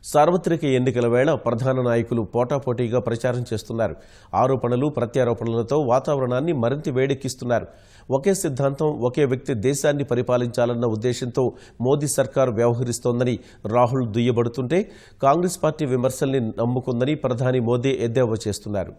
సార్వత్రిక ఎన్నికల వేళ ప్రధాన నాయకులు పోటాపోటీగా ప్రచారం చేస్తున్నారు. ఆరోపణలు ప్రత్యారోపణలతో వాతావరణాన్ని మరింత వేడెక్కిస్తున్నారు. ఒకే సిద్ధాంతం, ఒకే వ్యక్తి దేశాన్ని పరిపాలించాలన్న ఉద్దేశంతో మోదీ సర్కారు వ్యవహరిస్తోందని రాహుల్ దుయ్యబడుతుంటే కాంగ్రెస్ పార్టీ విమర్శల్ని నమ్ముకుందని ప్రధాని మోదీ ఎద్దేవా చేస్తున్నారు.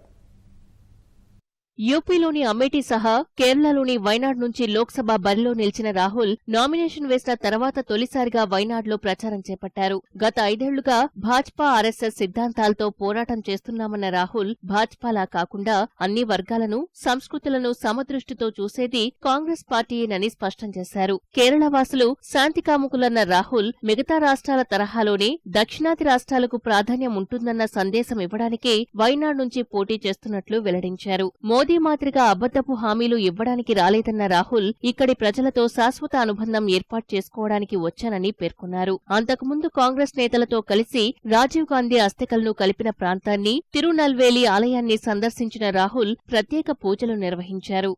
యూపీలోని అమేఠీ సహా కేరళలోని వైనాడ్ నుంచి లోక్సభ బరిలో నిలిచిన రాహుల్ నామినేషన్ వేసిన తర్వాత తొలిసారిగా వైనాడ్లో ప్రచారం చేపట్టారు. గత 5 ఏళ్లుగా భాజపా ఆర్ఎస్ఎస్ సిద్ధాంతాలతో పోరాటం చేస్తున్నామన్న రాహుల్ భాజపాలా కాకుండా అన్ని వర్గాలను, సంస్కృతులను సమదృష్టితో చూసేది కాంగ్రెస్ పార్టీయేనని స్పష్టం చేశారు. కేరళ వాసులు శాంతికాముకులన్న రాహుల్ మిగతా రాష్ట్రాల తరహాలోనే దక్షిణాది రాష్ట్రాలకు ప్రాధాన్యం ఉంటుందన్న సందేశం ఇవ్వడానికే వైనాడ్ నుంచి పోటీ చేస్తున్నట్లు వెల్లడించారు. మోదీ మాదిరిగా అబద్దపు హామీలు ఇవ్వడానికి రాలేదన్న రాహుల్ ఇక్కడి ప్రజలతో శాశ్వత అనుబంధం ఏర్పాటు చేసుకోవడానికి వచ్చానని పేర్కొన్నారు. అంతకుముందు కాంగ్రెస్ నేతలతో కలిసి రాజీవ్ గాంధీ అస్థికలను కలిపిన ప్రాంతాన్ని, తిరునల్వేలి ఆలయాన్ని సందర్శించిన రాహుల్ ప్రత్యేక పూజలు నిర్వహించారు.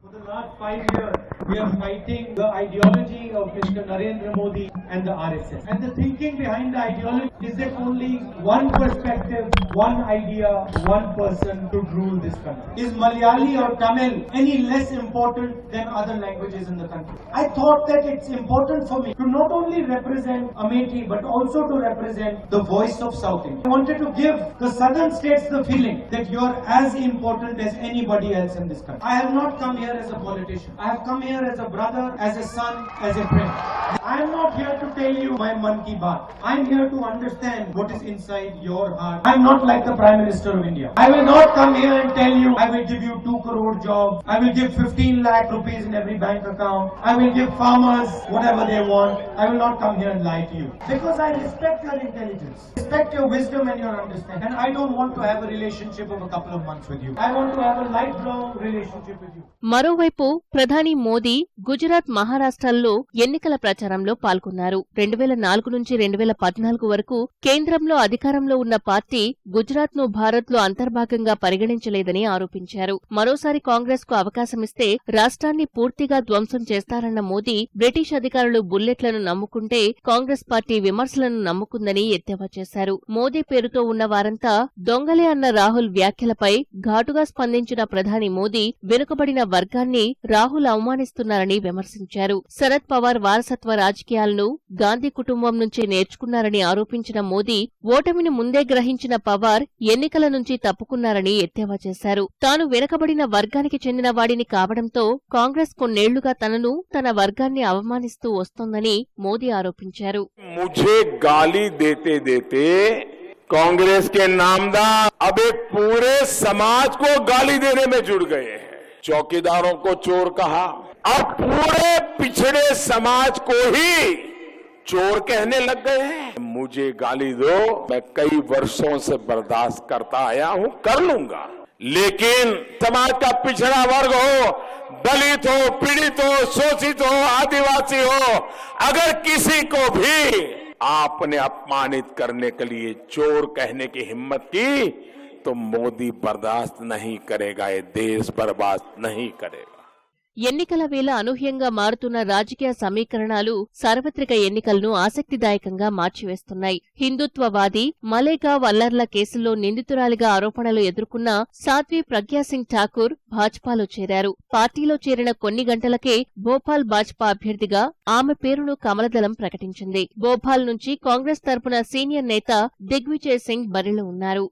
For the last 5 years, we are fighting the ideology of Mr. Narendra Modi and the RSS. And the thinking behind the ideology is that only one perspective, one idea, one person could rule this country. Is Malayali or Tamil any less important than other languages in the country? I thought that it's important for me to not only represent Amethi but also to represent the voice of South India. I wanted to give the southern states the feeling that you're as important as anybody else in this country. I have not come here as a politician. I have come here as a brother, as a son, as a friend. I am not here to tell you my Man Ki Baat. I am here to understand what is inside your heart. I am not like the Prime Minister of India. I will not come here and tell you I will give you 2 crore jobs. I will give 15 lakh rupees in every bank account. I will give farmers whatever they want. I will not come here and lie to you. Because I respect your intelligence, respect your wisdom and your understanding. And I don't want to have a relationship of a couple of months with you. I want to have a lifelong relationship with you. మరోవైపు ప్రధాని మోదీ గుజరాత్, మహారాష్ట్రల్లో ఎన్నికల ప్రచారంలో పాల్గొన్నారు. 2004 నుంచి 2014 వరకు కేంద్రంలో అధికారంలో ఉన్న పార్టీ గుజరాత్ను భారత్లో అంతర్భాగంగా పరిగణించలేదని ఆరోపించారు. మరోసారి కాంగ్రెస్ కు అవకాశమిస్తే రాష్ట్రాన్ని పూర్తిగా ధ్వంసం చేస్తారన్న మోదీ బ్రిటిష్ అధికారులు బుల్లెట్లను నమ్ముకుంటే కాంగ్రెస్ పార్టీ విమర్శలను నమ్ముకుందని ఎద్దేవా చేశారు. మోదీ పేరుతో ఉన్న వారంతా దొంగలే అన్న రాహుల్ వ్యాఖ్యలపై ఘాటుగా స్పందించిన ప్రధాని మోదీ వెనుకబడిన వర్గాన్ని రాహుల్ అవమానిస్తున్నారని విమర్శించారు. శరద్ పవార్ వారసత్వ రాజకీయాలను గాంధీ కుటుంబం నుంచి నేర్చుకున్నారని ఆరోపించిన మోదీ ఓటమిని ముందే గ్రహించిన పవార్ ఎన్నికల నుంచి తప్పుకున్నారని ఎద్దేవా చేశారు. తాను వెనుకబడిన వర్గానికి చెందిన వాడిని కావడంతో కాంగ్రెస్ కొన్నేళ్లుగా తనను, తన వర్గాన్ని అవమానిస్తూ వస్తోందని మోదీ ఆరోపించారు. मुझे गाली देते देते कांग्रेस के नामदार अब एक पूरे समाज को गाली देने में जुड़ गए हैं। चौकीदारों को चोर कहा, अब पूरे पिछड़े समाज को ही चोर कहने लग गए हैं। मुझे गाली दो, मैं कई वर्षों से बर्दाश्त करता आया हूं, कर लूंगा, लेकिन समाज का पिछड़ा वर्ग हो, दलित हो, पीड़ित हो, शोषित हो, आदिवासी हो, अगर किसी को भी आपने अपमानित करने के लिए चोर कहने की हिम्मत की तो मोदी बर्दाश्त नहीं करेगा, ये देश बर्बाद नहीं करेगा. ఎన్నికల వేళ అనూహ్యంగా మారుతున్న రాజకీయ సమీకరణాలు సార్వత్రిక ఎన్నికలను ఆసక్తిదాయకంగా మార్చివేస్తున్నాయి. హిందుత్వవాది మలేగావ్ అల్లర్ల కేసుల్లో నిందితురాలిగా ఆరోపణలు ఎదుర్కొన్న సాధ్వి ప్రగ్యాసింగ్ ఠాకూర్ భాజపాలో చేరారు. పార్టీలో చేరిన కొన్ని గంటలకే భోపాల్ భాజపా అభ్యర్థిగా ఆమె పేరును కమలదళం ప్రకటించింది. భోపాల్ నుంచి కాంగ్రెస్ తరపున సీనియర్ నేత దిగ్విజయ్ సింగ్ బరిలో ఉన్నారు.